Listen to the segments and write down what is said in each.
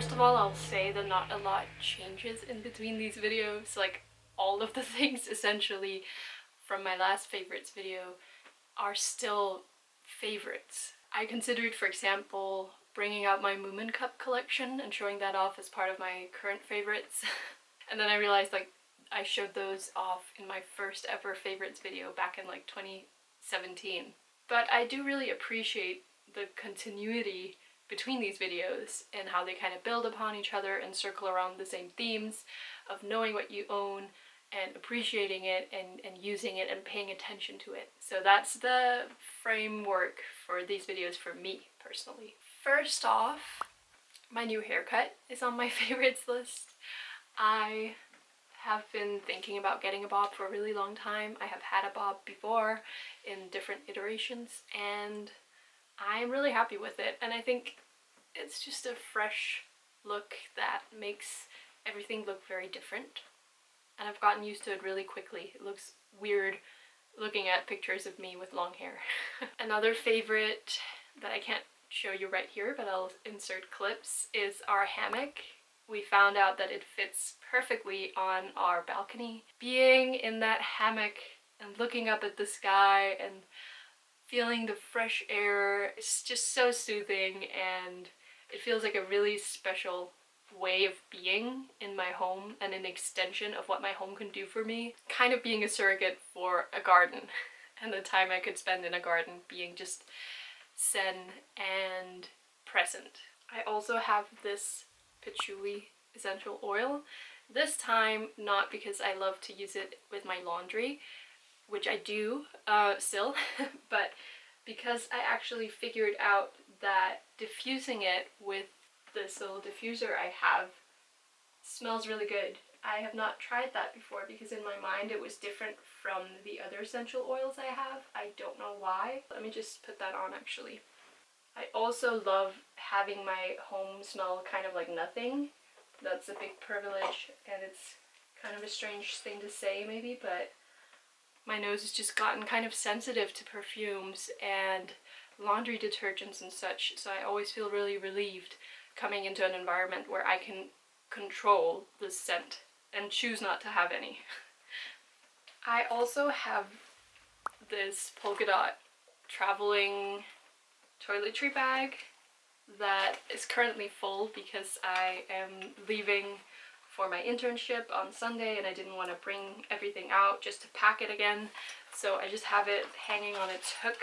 First of all, I'll say that not a lot changes in between these videos. Like, all of the things essentially from my last favorites video are still favorites. I considered, for example, bringing out my Moomin Cup collection and showing that off as part of my current favorites. And then I realized, like, I showed those off in my first ever favorites video back in like 2017. But I do really appreciate the continuity between these videos and how they kind of build upon each other and circle around the same themes of knowing what you own and appreciating it and using it and paying attention to it. So that's the framework for these videos for me personally. First off, my new haircut is on my favorites list. I have been thinking about getting a bob for a really long time. I have had a bob before in different iterations and I'm really happy with it, and I think it's just a fresh look that makes everything look very different, and I've gotten used to it really quickly. It looks weird looking at pictures of me with long hair. Another favorite that I can't show you right here, but I'll insert clips, is our hammock. We found out that it fits perfectly on our balcony. Being in that hammock and looking up at the sky and feeling the fresh air is just so soothing, and it feels like a really special way of being in my home and an extension of what my home can do for me. Kind of being a surrogate for a garden and the time I could spend in a garden being just zen and present. I also have this patchouli essential oil. This time not because I love to use it with my laundry, which I do still, but because I actually figured out that diffusing it with this little diffuser I have smells really good. I have not tried that before because in my mind it was different from the other essential oils I have. I don't know why. Let me just put that on actually. I also love having my home smell kind of like nothing. That's a big privilege, and it's kind of a strange thing to say maybe, but my nose has just gotten kind of sensitive to perfumes and laundry detergents and such, so I always feel really relieved coming into an environment where I can control the scent and choose not to have any. I also have this polka dot traveling toiletry bag that is currently full because I am leaving for my internship on Sunday and I didn't want to bring everything out just to pack it again, so I just have it hanging on its hook,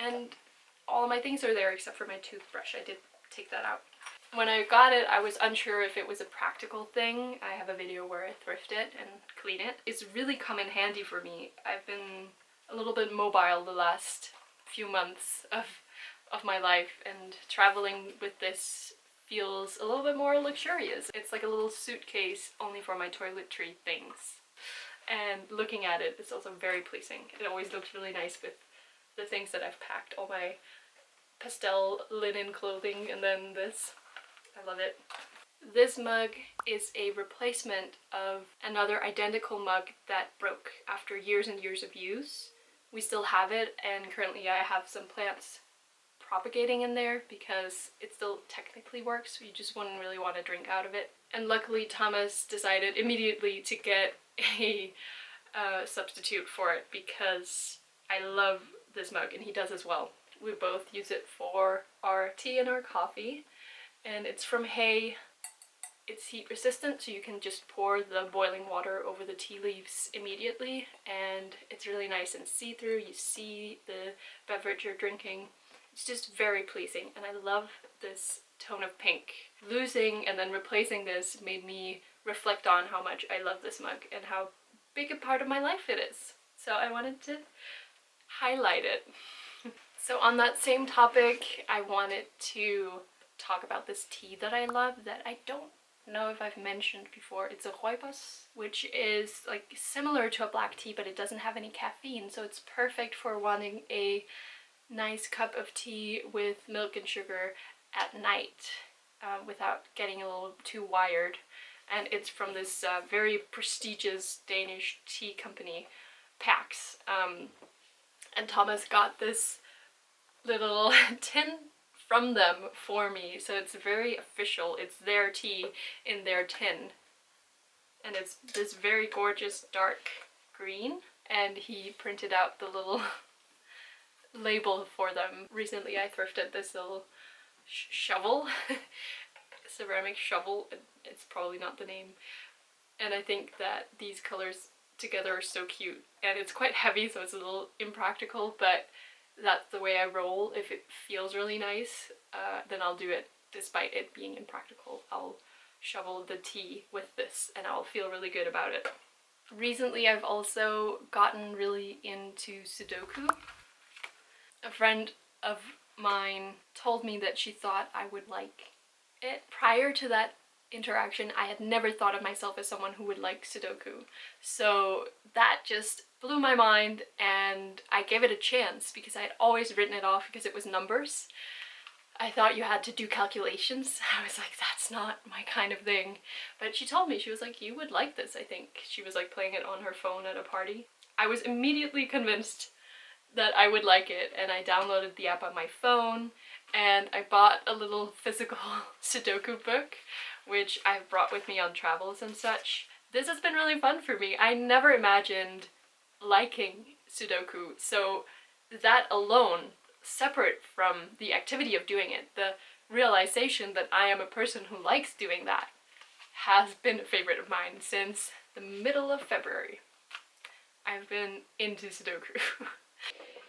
and all of my things are there except for my toothbrush. I did take that out. When I got it, I was unsure if it was a practical thing. I have a video where I thrift it and clean it. It's really come in handy for me. I've been a little bit mobile the last few months of my life, and traveling with this feels a little bit more luxurious. It's like a little suitcase only for my toiletry things. And looking at it, it's also very pleasing. It always looks really nice with the things that I've packed. All my pastel linen clothing and then this. I love it. This mug is a replacement of another identical mug that broke after years and years of use. We still have it, and currently I have some plants propagating in there because it still technically works. You just wouldn't really want to drink out of it. And luckily Thomas decided immediately to get a substitute for it because I love this mug and he does as well. We both use it for our tea and our coffee, and it's from Hay. It's heat resistant, so you can just pour the boiling water over the tea leaves immediately, and it's really nice and see-through. You see the beverage you're drinking. It's just very pleasing, and I love this tone of pink. Losing and then replacing this made me reflect on how much I love this mug and how big a part of my life it is. So I wanted to highlight it. So on that same topic, I wanted to talk about this tea that I love that I don't know if I've mentioned before. It's a rooibos, which is like similar to a black tea, but it doesn't have any caffeine, so it's perfect for wanting a nice cup of tea with milk and sugar at night without getting a little too wired. And it's from this very prestigious Danish tea company, Pax. And Thomas got this little tin from them for me, so it's very official. It's their tea in their tin, and it's this very gorgeous dark green, and he printed out the little label for them. Recently I thrifted this little shovel, ceramic shovel. It's probably not the name, and I think that these colors together are so cute, and it's quite heavy, so it's a little impractical, but that's the way I roll. If it feels really nice, then I'll do it despite it being impractical. I'll shovel the tea with this and I'll feel really good about it. Recently I've also gotten really into Sudoku. A friend of mine told me that she thought I would like it. Prior to that interaction, I had never thought of myself as someone who would like Sudoku. So that just blew my mind, and I gave it a chance because I had always written it off because it was numbers. I thought you had to do calculations. I was like, that's not my kind of thing. But she told me, she was like, you would like this, I think. She was like playing it on her phone at a party. I was immediately convinced that I would like it, and I downloaded the app on my phone, and I bought a little physical Sudoku book, which I've brought with me on travels and such. This has been really fun for me. I never imagined liking Sudoku, so that alone, separate from the activity of doing it, the realization that I am a person who likes doing that, has been a favorite of mine since the middle of February. I've been into Sudoku.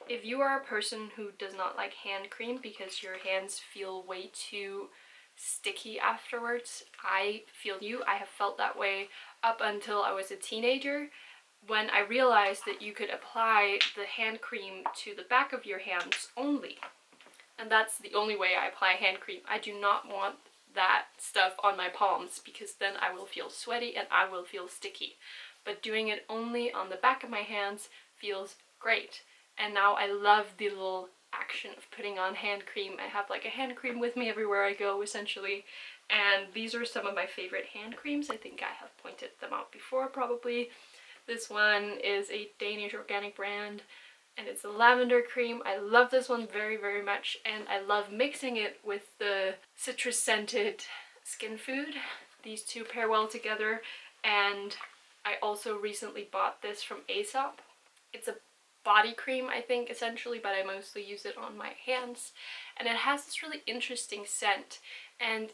If you are a person who does not like hand cream because your hands feel way too sticky afterwards, I feel you. I have felt that way up until I was a teenager, when I realized that you could apply the hand cream to the back of your hands only. And that's the only way I apply hand cream. I do not want that stuff on my palms because then I will feel sweaty and I will feel sticky. But doing it only on the back of my hands feels great. And now I love the little action of putting on hand cream. I have like a hand cream with me everywhere I go, essentially. And these are some of my favorite hand creams. I think I have pointed them out before, probably. This one is a Danish organic brand, and it's a lavender cream. I love this one very, very much, and I love mixing it with the citrus-scented Skin Food. These two pair well together, and I also recently bought this from Aesop. It's a body cream, I think, essentially, but I mostly use it on my hands, and it has this really interesting scent. And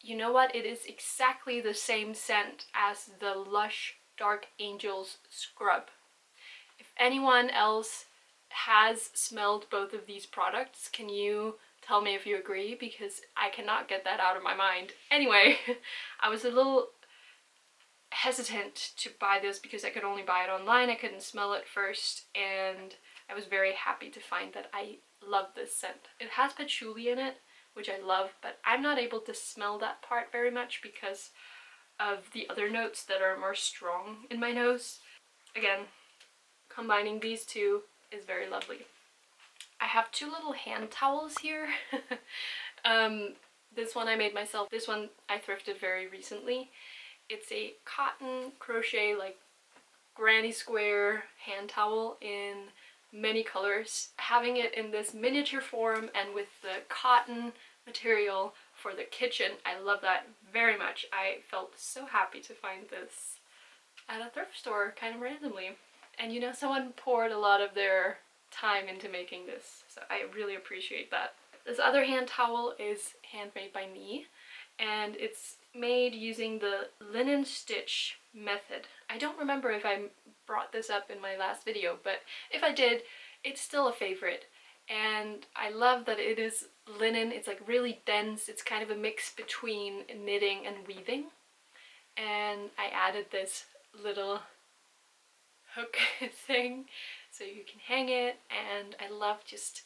you know what? It is exactly the same scent as the Lush Dark Angels scrub. If anyone else has smelled both of these products, can you tell me if you agree? Because I cannot get that out of my mind. Anyway, I was a little hesitant to buy this because I could only buy it online. I couldn't smell it first, and I was very happy to find that I love this scent. It has patchouli in it, which I love, but I'm not able to smell that part very much because of the other notes that are more strong in my nose. Again, combining these two is very lovely. I have two little hand towels here. This one I made myself. This one I thrifted very recently. It's a cotton crochet, like granny square hand towel in many colors. Having it in this miniature form and with the cotton material for the kitchen, I love that very much. I felt so happy to find this at a thrift store kind of randomly. And you know, someone poured a lot of their time into making this, so I really appreciate that. This other hand towel is handmade by me, and it's made using the linen stitch method. I don't remember if I brought this up in my last video, but if I did, it's still a favorite. And I love that it is linen. It's like really dense. It's kind of a mix between knitting and weaving. And I added this little hook thing so you can hang it, and I love just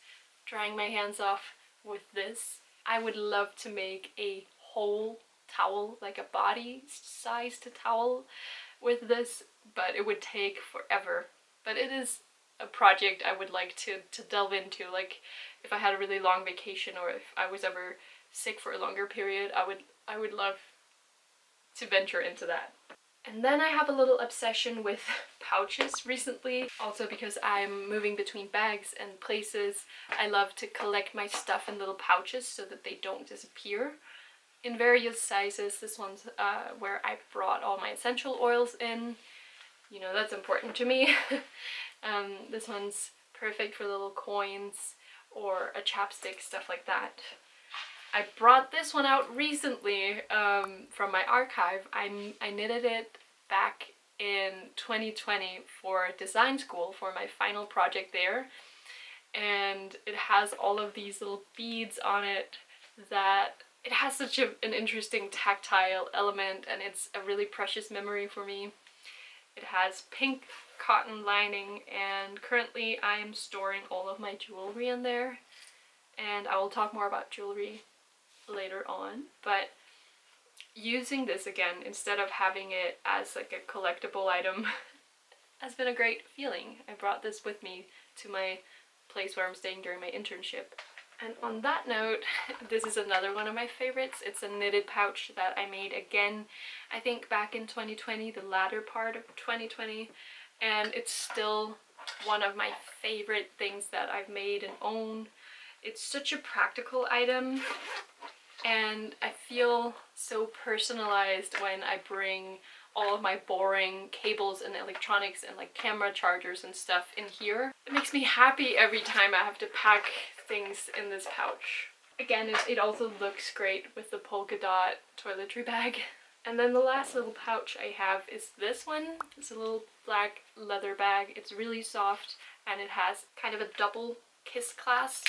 drying my hands off with this. I would love to make a whole towel, like a body-sized towel with this, but it would take forever. But it is a project I would like to delve into. Like if I had a really long vacation, or if I was ever sick for a longer period, I would love to venture into that. And then I have a little obsession with pouches recently, also because I'm moving between bags and places. I love to collect my stuff in little pouches so that they don't disappear. In various sizes. This one's where I brought all my essential oils in. You know, that's important to me. This one's perfect for little coins or a chapstick, stuff like that. I brought this one out recently from my archive. I knitted it back in 2020 for design school for my final project there, and it has all of these little beads on it that it has such an interesting tactile element, and it's a really precious memory for me. It has pink cotton lining, and currently I am storing all of my jewelry in there, and I will talk more about jewelry later on. But using this again instead of having it as like a collectible item has been a great feeling. I brought this with me to my place where I'm staying during my internship. And on that note, this is another one of my favorites. It's a knitted pouch that I made again, I think back in 2020, the latter part of 2020, and it's still one of my favorite things that I've made and own. It's such a practical item, and I feel so personalized when I bring all of my boring cables and electronics and like camera chargers and stuff in here. It makes me happy every time I have to pack things in this pouch. Again, it also looks great with the polka dot toiletry bag. And then the last little pouch I have is this one. It's a little black leather bag. It's really soft, and it has kind of a double kiss clasp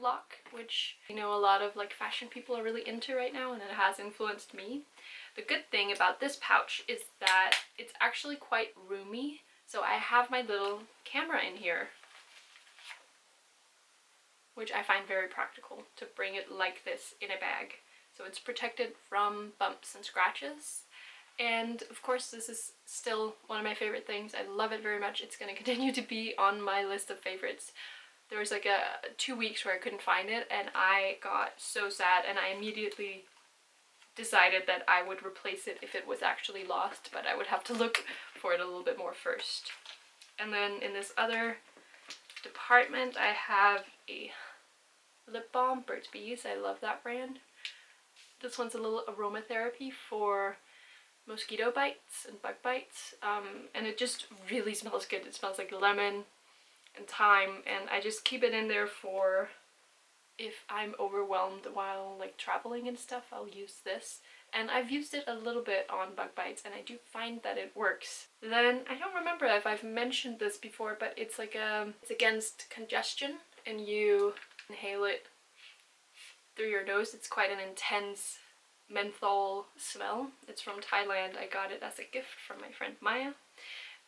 lock, which you know a lot of like fashion people are really into right now, and it has influenced me. The good thing about this pouch is that it's actually quite roomy, so I have my little camera in here, which I find very practical to bring it like this in a bag. So it's protected from bumps and scratches. And of course this is still one of my favorite things. I love it very much. It's going to continue to be on my list of favorites. There was like 2 weeks where I couldn't find it, and I got so sad, and I immediately decided that I would replace it if it was actually lost, but I would have to look for it a little bit more first. And then in this other department I have a lip balm, Burt's Bees. I love that brand. This one's a little aromatherapy for mosquito bites and bug bites, and it just really smells good. It smells like lemon and thyme, and I just keep it in there for if I'm overwhelmed while like traveling and stuff. I'll use this, and I've used it a little bit on bug bites, and I do find that it works. Then I don't remember if I've mentioned this before, but it's like it's against congestion, and you inhale it through your nose. It's quite an intense menthol smell. It's from Thailand. I got it as a gift from my friend Maya,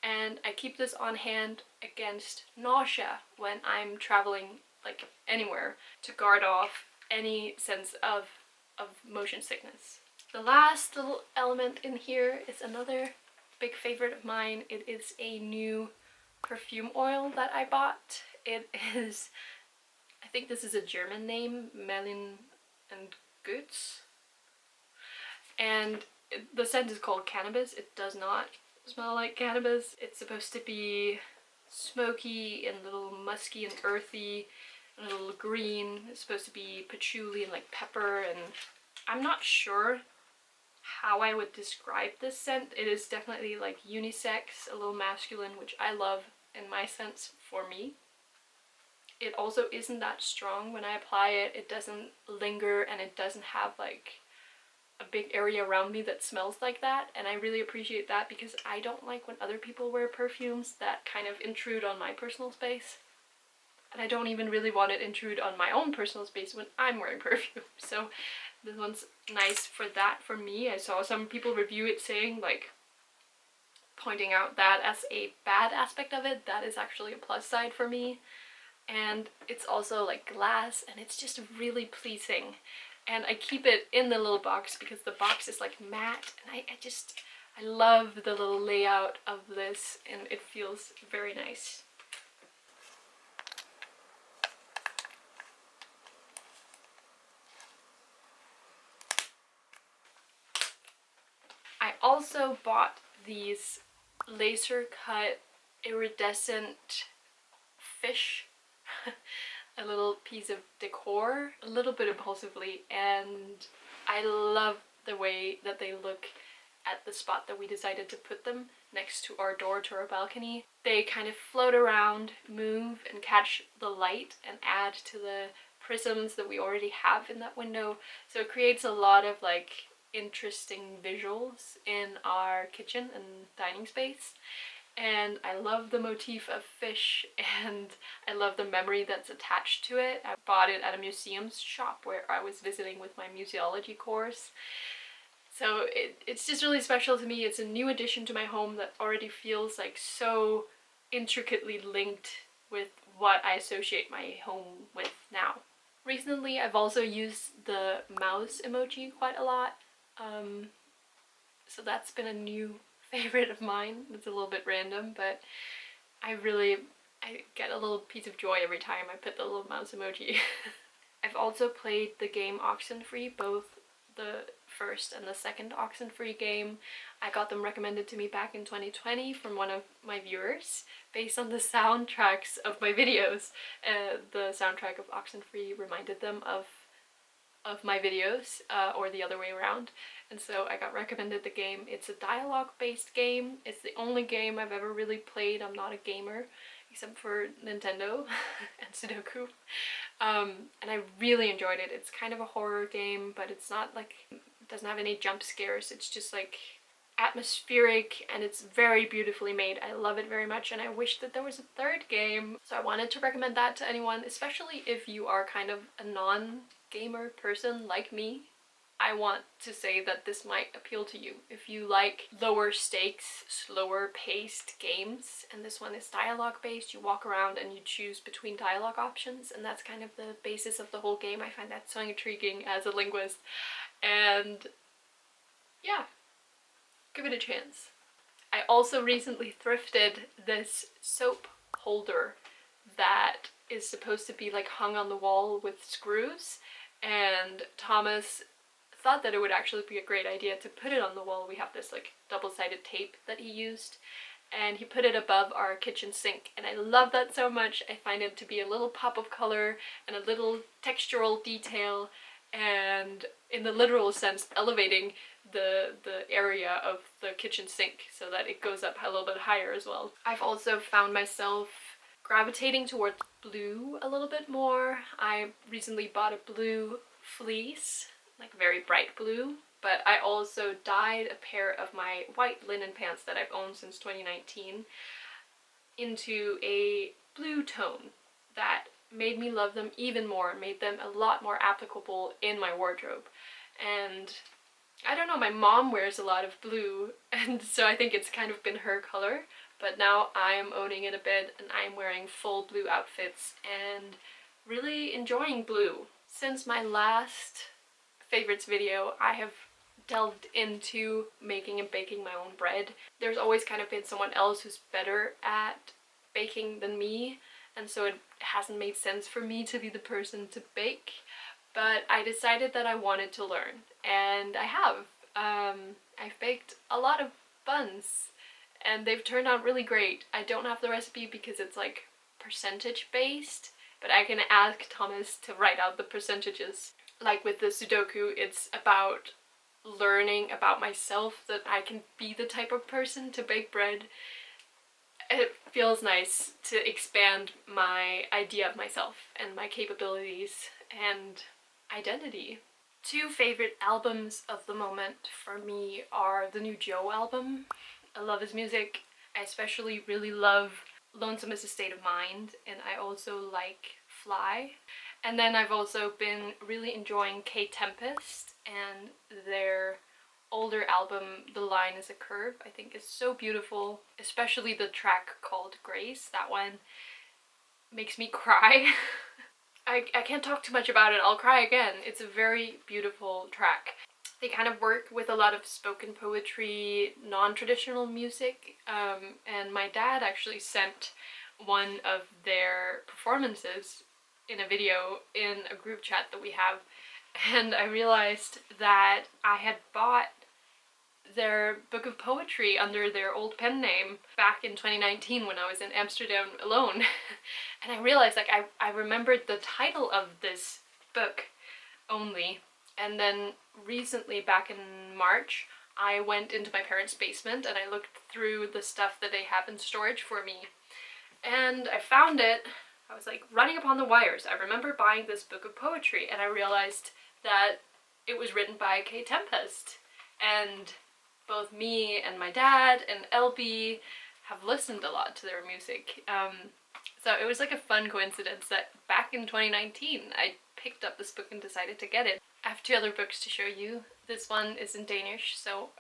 and I keep this on hand against nausea when I'm traveling like anywhere, to guard off any sense of motion sickness. The last little element in here is another big favorite of mine. It is a new perfume oil that I bought. It is, I think this is a German name, Melin and Goetz, and the scent is called cannabis. It does not smell like cannabis. It's supposed to be smoky and a little musky and earthy, and a little green. It's supposed to be patchouli and like pepper, and I'm not sure how I would describe this scent. It is definitely like unisex, a little masculine, which I love in my sense for me. It also isn't that strong when I apply it. It doesn't linger, and it doesn't have like a big area around me that smells like that, and I really appreciate that because I don't like when other people wear perfumes that kind of intrude on my personal space. And I don't even really want it intrude on my own personal space when I'm wearing perfume. So this one's nice for that for me. I saw some people review it saying like, pointing out that as a bad aspect of it, that is actually a plus side for me. And it's also like glass, and it's just really pleasing. And I keep it in the little box because the box is like matte, and I love the little layout of this, and it feels very nice. I also bought these laser cut iridescent fish, a little piece of decor, a little bit impulsively, and I love the way that they look at the spot that we decided to put them, next to our door to our balcony. They kind of float around, move, and catch the light and add to the prisms that we already have in that window. So it creates a lot of like interesting visuals in our kitchen and dining space. And I love the motif of fish, and I love the memory that's attached to it. I bought it at a museum's shop where I was visiting with my museology course. So it's just really special to me. It's a new addition to my home that already feels like so intricately linked with what I associate my home with now. Recently, I've also used the mouse emoji quite a lot. So that's been a new favorite of mine. It's a little bit random, but I get a little piece of joy every time I put the little mouse emoji. I've also played the game Oxenfree, both the first and the second Oxenfree game. I got them recommended to me back in 2020 from one of my viewers based on the soundtracks of my videos. The soundtrack of Oxenfree reminded them of my videos, or the other way around, and so I got recommended the game. It's a dialogue based game. It's the only game I've ever really played. I'm not a gamer except for Nintendo and Sudoku, and I really enjoyed it. It's kind of a horror game, but it's not like, it doesn't have any jump scares. It's just like atmospheric, and it's very beautifully made. I love it very much, and I wish that there was a third game. So I wanted to recommend that to anyone, especially if you are kind of a non-gamer person like me. I want to say that this might appeal to you. If you like lower stakes, slower paced games, and this one is dialogue based, you walk around and you choose between dialogue options, and that's kind of the basis of the whole game. I find that so intriguing as a linguist, and yeah, give it a chance. I also recently thrifted this soap holder that is supposed to be like hung on the wall with screws, and Thomas thought that it would actually be a great idea to put it on the wall. We have this like double-sided tape that he used, and he put it above our kitchen sink, and I love that so much. I find it to be a little pop of color and a little textural detail, and in the literal sense elevating the area of the kitchen sink so that it goes up a little bit higher as well. I've also found myself gravitating towards blue a little bit more. I recently bought a blue fleece, like very bright blue, but I also dyed a pair of my white linen pants that I've owned since 2019 into a blue tone that made me love them even more, made them a lot more applicable in my wardrobe. And I don't know, my mom wears a lot of blue, and so I think it's kind of been her color, but now I'm owning it a bit and I'm wearing full blue outfits and really enjoying blue. Since my last favorites video, I have delved into making and baking my own bread. There's always kind of been someone else who's better at baking than me, and so it hasn't made sense for me to be the person to bake, but I decided that I wanted to learn, and I have. I've baked a lot of buns, and they've turned out really great. I don't have the recipe because it's like percentage based, but I can ask Thomas to write out the percentages. Like with the Sudoku, it's about learning about myself, that I can be the type of person to bake bread. It feels nice to expand my idea of myself and my capabilities and identity. Two favorite albums of the moment for me are the new Joe album. I love his music. I especially really love Lonesome is a State of Mind, and I also like Fly. And then I've also been really enjoying K Tempest, and their older album, The Line is a Curve, I think is so beautiful, especially the track called Grace. That one makes me cry. I can't talk too much about it, I'll cry again. It's a very beautiful track. They kind of work with a lot of spoken poetry, non-traditional music, and my dad actually sent one of their performances in a video in a group chat that we have, and I realized that I had bought their book of poetry under their old pen name back in 2019 when I was in Amsterdam alone. And I realized, like, I remembered the title of this book only. And then recently, back in March, I went into my parents' basement and I looked through the stuff that they have in storage for me. And I found it. I was like running upon the wires. I remember buying this book of poetry and I realized that it was written by Kay Tempest. And both me and my dad and LB have listened a lot to their music. So it was like a fun coincidence that back in 2019 I picked up this book and decided to get it. I have two other books to show you. This one is in Danish, so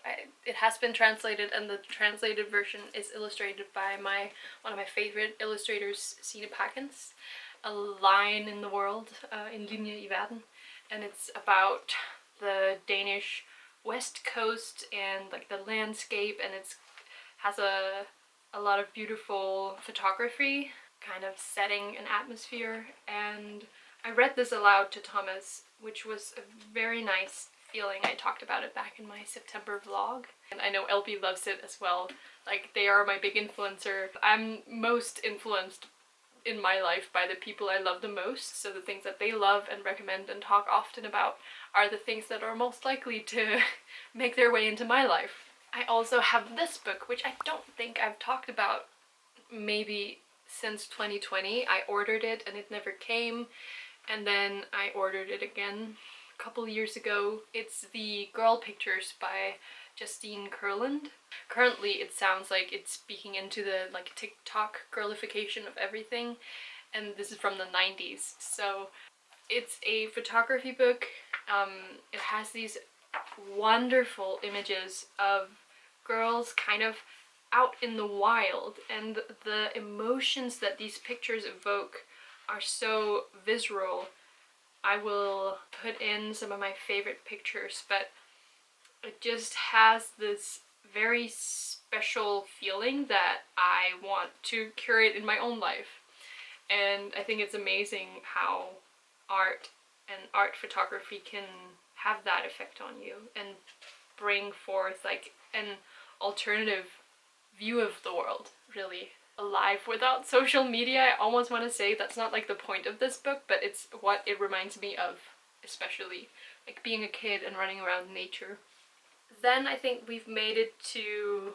it has been translated, and the translated version is illustrated by one of my favorite illustrators, Signe Packens, A Line in the World, in Linje i Verden. And it's about the Danish west coast and like the landscape, and it has a lot of beautiful photography, kind of setting an atmosphere. And I read this aloud to Thomas, which was a very nice feeling. I talked about it back in my September vlog, and I know LB loves it as well. Like, they are my big influencer. I'm most influenced in my life by the people I love the most, so the things that they love and recommend and talk often about are the things that are most likely to make their way into my life. I also have this book, which I don't think I've talked about maybe since 2020. I ordered it and it never came, and then I ordered it again a couple years ago. It's the Girl Pictures by Justine Kurland. Currently it sounds like it's speaking into the like TikTok girlification of everything, and this is from the 90s. So it's a photography book. It has these wonderful images of girls kind of out in the wild, and the emotions that these pictures evoke are so visceral. I will put in some of my favorite pictures, but it just has this very special feeling that I want to curate in my own life. And I think it's amazing how art and art photography can have that effect on you and bring forth like an alternative view of the world, really. Alive without social media, I almost want to say that's not like the point of this book, but it's what it reminds me of, especially like being a kid and running around nature. Then I think we've made it to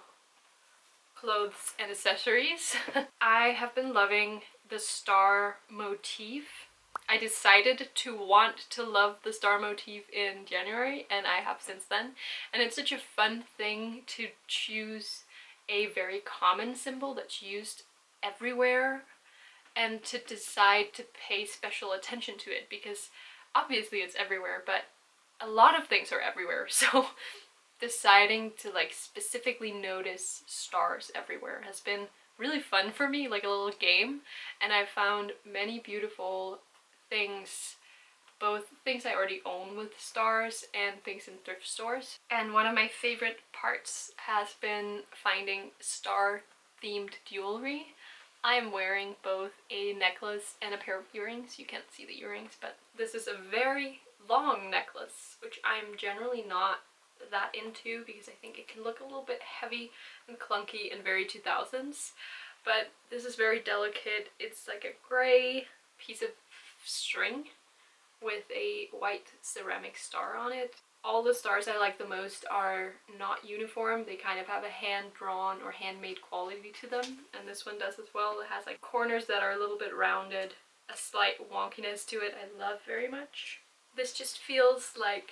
clothes and accessories. I have been loving the star motif. I decided to want to love the star motif in January, and I have since then. And it's such a fun thing to choose a very common symbol that's used everywhere and to decide to pay special attention to it, because obviously it's everywhere, but a lot of things are everywhere. So deciding to like specifically notice stars everywhere has been really fun for me, like a little game. And I've found many beautiful things, both things I already own with stars and things in thrift stores. And one of my favorite parts has been finding star themed jewelry. I am wearing both a necklace and a pair of earrings. You can't see the earrings, but this is a very long necklace, which I'm generally not that into because I think it can look a little bit heavy and clunky and very 2000s. But this is very delicate. It's like a gray piece of string with a white ceramic star on it. All the stars I like the most are not uniform. They kind of have a hand-drawn or handmade quality to them, and this one does as well. It has like corners that are a little bit rounded, a slight wonkiness to it I love very much. This just feels like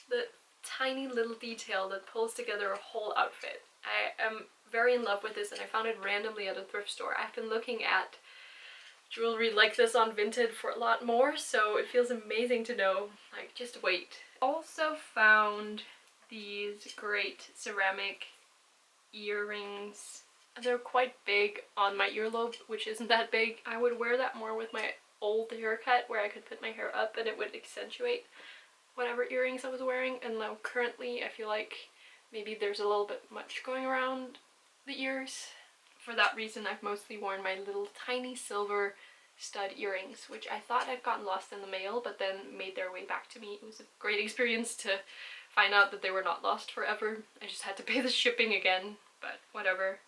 the tiny little detail that pulls together a whole outfit. I am very in love with this, and I found it randomly at a thrift store. I've been looking at jewelry like this on Vinted for a lot more, so it feels amazing to know, like, just wait. Also found these great ceramic earrings. They're quite big on my earlobe, which isn't that big. I would wear that more with my old haircut where I could put my hair up and it would accentuate whatever earrings I was wearing. And now currently I feel like maybe there's a little bit much going around the ears. For that reason, I've mostly worn my little tiny silver stud earrings, which I thought had gotten lost in the mail, but then made their way back to me. It was a great experience to find out that they were not lost forever. I just had to pay the shipping again, but whatever.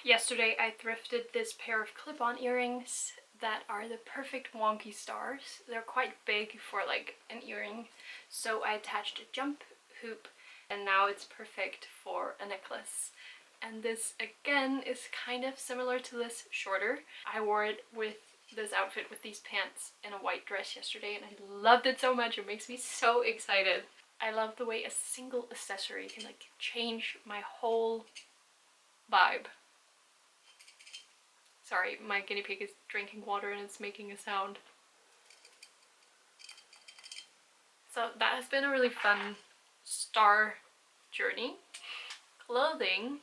Yesterday I thrifted this pair of clip-on earrings that are the perfect wonky stars. They're quite big for like an earring, so I attached a jump hoop and now it's perfect for a necklace. And this again is kind of similar to this, shorter. I wore it with this outfit with these pants and a white dress yesterday and I loved it so much. It makes me so excited. I love the way a single accessory can like change my whole vibe. Sorry, my guinea pig is drinking water and it's making a sound. So that has been a really fun star journey. Clothing.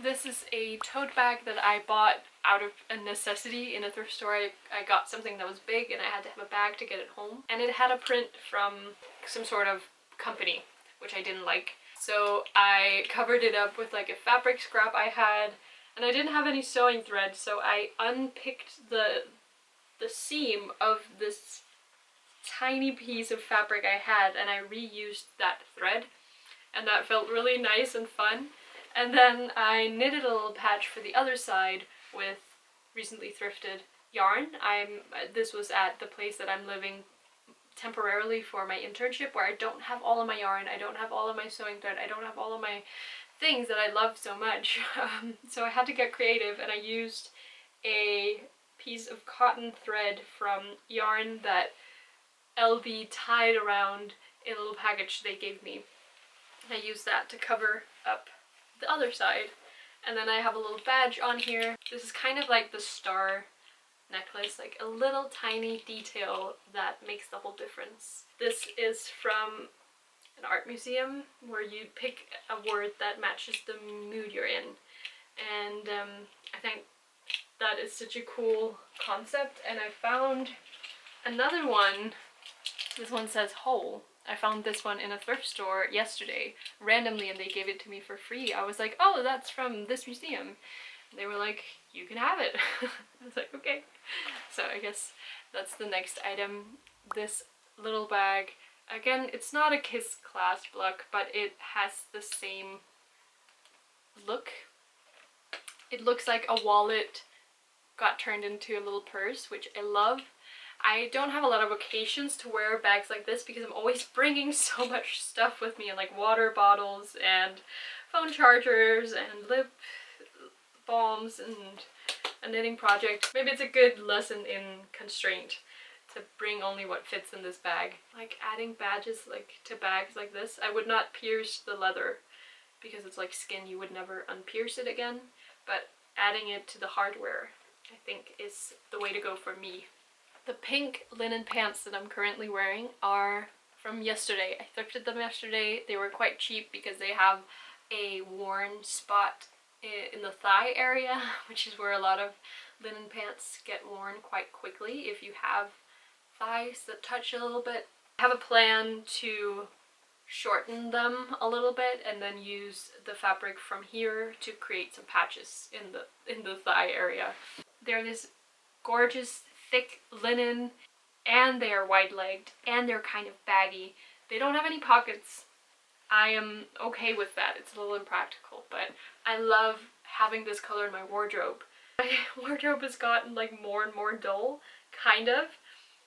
This is a tote bag that I bought out of a necessity in a thrift store. I got something that was big and I had to have a bag to get it home. And it had a print from some sort of company, which I didn't like. So I covered it up with like a fabric scrap I had. And I didn't have any sewing thread, so I unpicked the seam of this tiny piece of fabric I had and I reused that thread. And that felt really nice and fun. And then I knitted a little patch for the other side with recently thrifted yarn. This was at the place that I'm living temporarily for my internship, where I don't have all of my yarn, I don't have all of my sewing thread, I don't have all of my things that I love so much. So I had to get creative and I used a piece of cotton thread from yarn that LV tied around a little package they gave me. I used that to cover up the other side. And then I have a little badge on here. This is kind of like the star necklace, like a little tiny detail that makes the whole difference. This is from an art museum where you pick a word that matches the mood you're in, and I think that is such a cool concept. And I found another one. This one says whole. I found this one in a thrift store yesterday randomly and they gave it to me for free. I was like, oh, that's from this museum. They were like, you can have it. I was like, okay. So I guess that's the next item. This little bag. Again, it's not a kiss clasp look, but it has the same look. It looks like a wallet got turned into a little purse, which I love. I don't have a lot of occasions to wear bags like this because I'm always bringing so much stuff with me, and like water bottles and phone chargers and lip balms and a knitting project. Maybe it's a good lesson in constraint to bring only what fits in this bag. Like adding badges like to bags like this. I would not pierce the leather because it's like skin, you would never unpierce it again, but adding it to the hardware I think is the way to go for me. The pink linen pants that I'm currently wearing are from yesterday. I thrifted them yesterday. They were quite cheap because they have a worn spot in the thigh area, which is where a lot of linen pants get worn quite quickly if you have thighs that touch a little bit. I have a plan to shorten them a little bit and then use the fabric from here to create some patches in the thigh area. They're this gorgeous thick linen and they are wide-legged and they're kind of baggy. They don't have any pockets. I am okay with that. It's a little impractical, but I love having this color in my wardrobe. My wardrobe has gotten like more and more dull, kind of,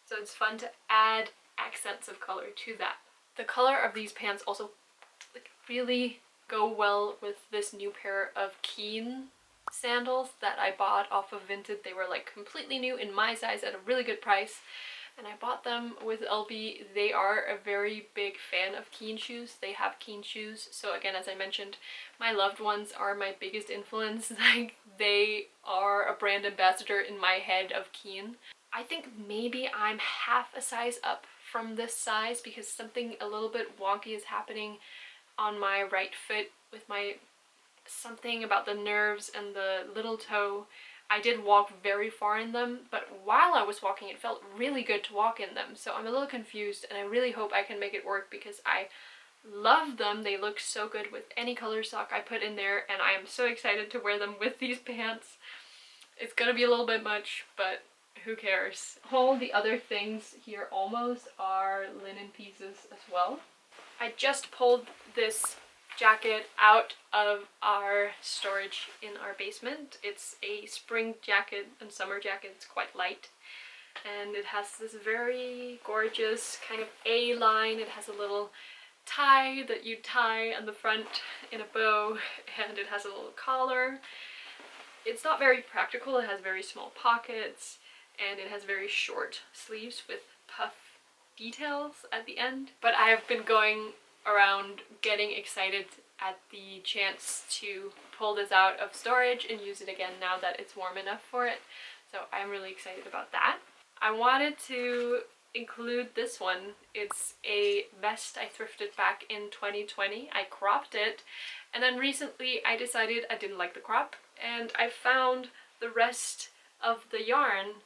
so it's fun to add accents of color to that. The color of these pants also like really go well with this new pair of Keen sandals that I bought off of Vinted. They were like completely new in my size at a really good price, and I bought them with LB. They are a very big fan of Keen shoes. They have Keen shoes, so again, as I mentioned, my loved ones are my biggest influence. Like, they are a brand ambassador in my head of Keen. I think maybe I'm half a size up from this size because something a little bit wonky is happening on my right foot with my something about the nerves and the little toe. I did walk very far in them, but while I was walking it felt really good to walk in them, so I'm a little confused and I really hope I can make it work because I love them. They look so good with any color sock I put in there, and I am so excited to wear them with these pants. It's gonna be a little bit much, but who cares? All the other things here almost are linen pieces as well. I just pulled this jacket out of our storage in our basement. It's a spring jacket and summer jacket. It's quite light. And it has this very gorgeous kind of A-line. It has a little tie that you tie on the front in a bow, and it has a little collar. It's not very practical. It has very small pockets, and it has very short sleeves with puff details at the end. But I have been going around getting excited at the chance to pull this out of storage and use it again now that it's warm enough for it. So I'm really excited about that. I wanted to include this one. It's a vest I thrifted back in 2020. I cropped it, and then recently I decided I didn't like the crop, and I found the rest of the yarn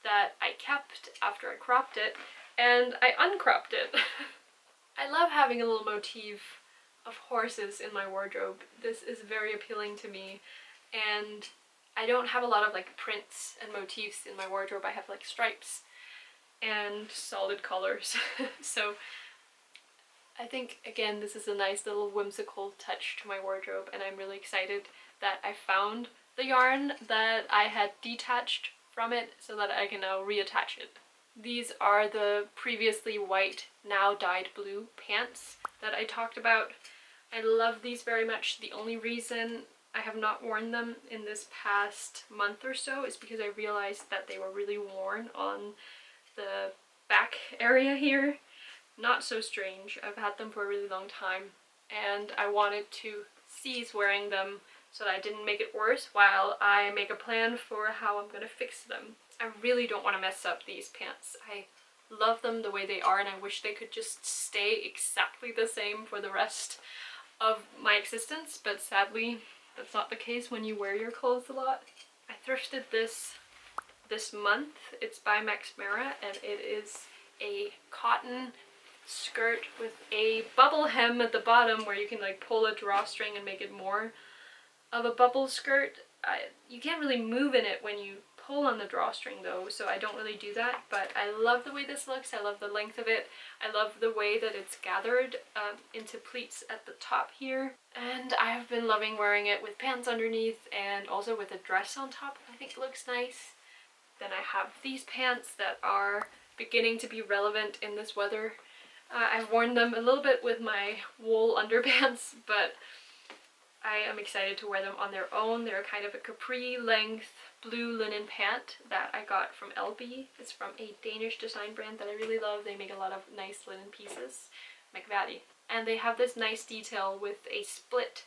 that I kept after I cropped it, and I uncropped it. I love having a little motif of horses in my wardrobe. This is very appealing to me, and I don't have a lot of like prints and motifs in my wardrobe. I have like stripes and solid colors. So I think, again, this is a nice little whimsical touch to my wardrobe, and I'm really excited that I found the yarn that I had detached from it so that I can now reattach it. These are the previously white, now dyed blue pants that I talked about. I love these very much. The only reason I have not worn them in this past month or so is because I realized that they were really worn on the back area here. Not so strange. I've had them for a really long time, and I wanted to cease wearing them so that I didn't make it worse while I make a plan for how I'm gonna fix them. I really don't want to mess up these pants. I love them the way they are, and I wish they could just stay exactly the same for the rest of my existence, but sadly that's not the case when you wear your clothes a lot. I thrifted this month. It's by Max Mara, and it is a cotton skirt with a bubble hem at the bottom where you can like pull a drawstring and make it more of a bubble skirt. You can't really move in it when you pull on the drawstring though, so I don't really do that, but I love the way this looks. I love the length of it. I love the way that it's gathered into pleats at the top here, and I have been loving wearing it with pants underneath and also with a dress on top. I think it looks nice. Then I have these pants that are beginning to be relevant in this weather. I've worn them a little bit with my wool underpants, but I am excited to wear them on their own. They're kind of a capri length blue linen pant that I got from LB. It's from a Danish design brand that I really love. They make a lot of nice linen pieces, McVaddy. And they have this nice detail with a split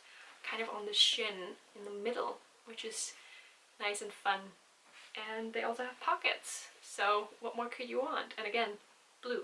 kind of on the shin in the middle, which is nice and fun. And they also have pockets, so what more could you want? And again, blue.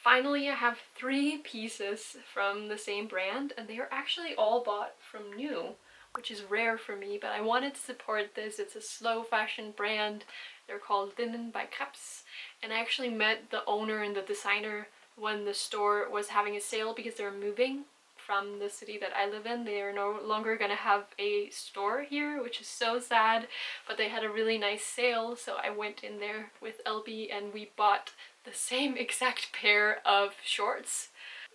Finally, I have 3 pieces from the same brand, and they are actually all bought from new, which is rare for me, but I wanted to support this. It's a slow fashion brand. They're called Linen by Krebs, and I actually met the owner and the designer when the store was having a sale because they're moving from the city that I live in. They are no longer gonna have a store here, which is so sad, but they had a really nice sale, so I went in there with LB and we bought the same exact pair of shorts.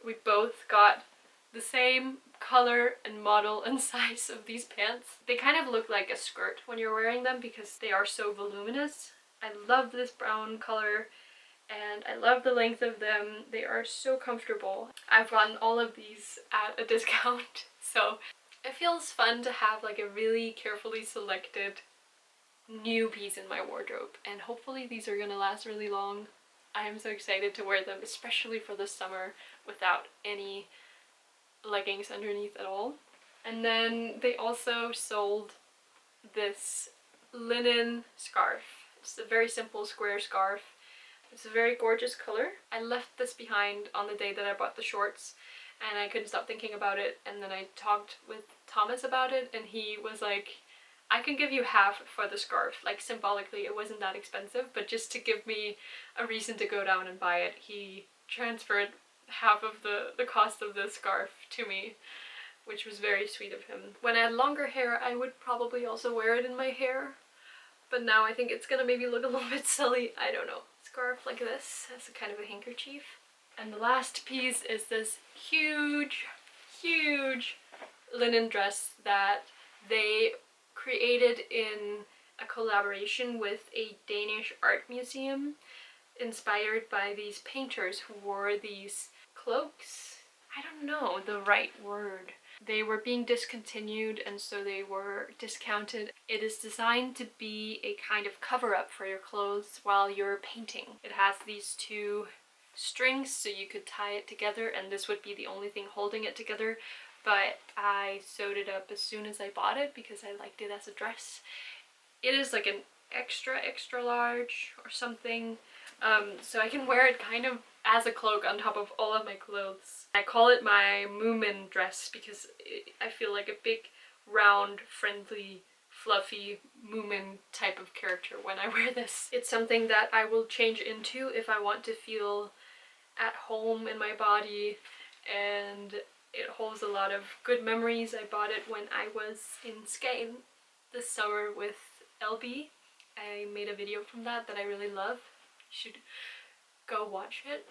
We both got the same color and model and size of these pants. They kind of look like a skirt when you're wearing them because they are so voluminous. I love this brown color, and I love the length of them. They are so comfortable. I've gotten all of these at a discount, so it feels fun to have like a really carefully selected new piece in my wardrobe, and hopefully these are gonna last really long. I am so excited to wear them, especially for the summer without any leggings underneath at all. And then they also sold this linen scarf. It's a very simple square scarf. It's a very gorgeous color. I left this behind on the day that I bought the shorts, and I couldn't stop thinking about it, and then I talked with Thomas about it, and he was like, I can give you half for the scarf. Like, symbolically, it wasn't that expensive, but just to give me a reason to go down and buy it, he transferred half of the cost of the scarf to me, which was very sweet of him. When I had longer hair, I would probably also wear it in my hair, but now I think it's gonna maybe look a little bit silly. I don't know. Scarf like this as a kind of a handkerchief. And the last piece is this huge, huge linen dress that they created in a collaboration with a Danish art museum, inspired by these painters who wore these cloaks. I don't know the right word. They were being discontinued and so they were discounted. It is designed to be a kind of cover-up for your clothes while you're painting. It has these two strings so you could tie it together, and this would be the only thing holding it together, but I sewed it up as soon as I bought it because I liked it as a dress. It is like an extra large or something, so I can wear it kind of as a cloak on top of all of my clothes. I call it my Moomin dress because I feel like a big, round, friendly, fluffy Moomin type of character when I wear this. It's something that I will change into if I want to feel at home in my body, and it holds a lot of good memories. I bought it when I was in Skagen this summer with LB. I made a video from that I really love. You should go watch it.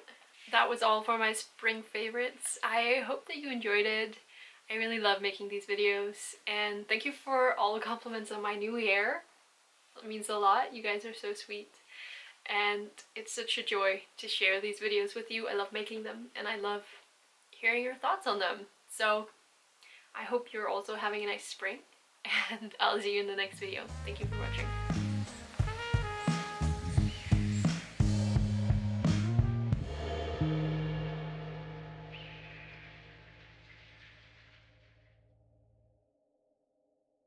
That was all for my spring favorites. I hope that you enjoyed it. I really love making these videos, and thank you for all the compliments on my new hair. It means a lot. You guys are so sweet. And it's such a joy to share these videos with you. I love making them and I love hearing your thoughts on them. So I hope you're also having a nice spring, and I'll see you in the next video. Thank you for watching.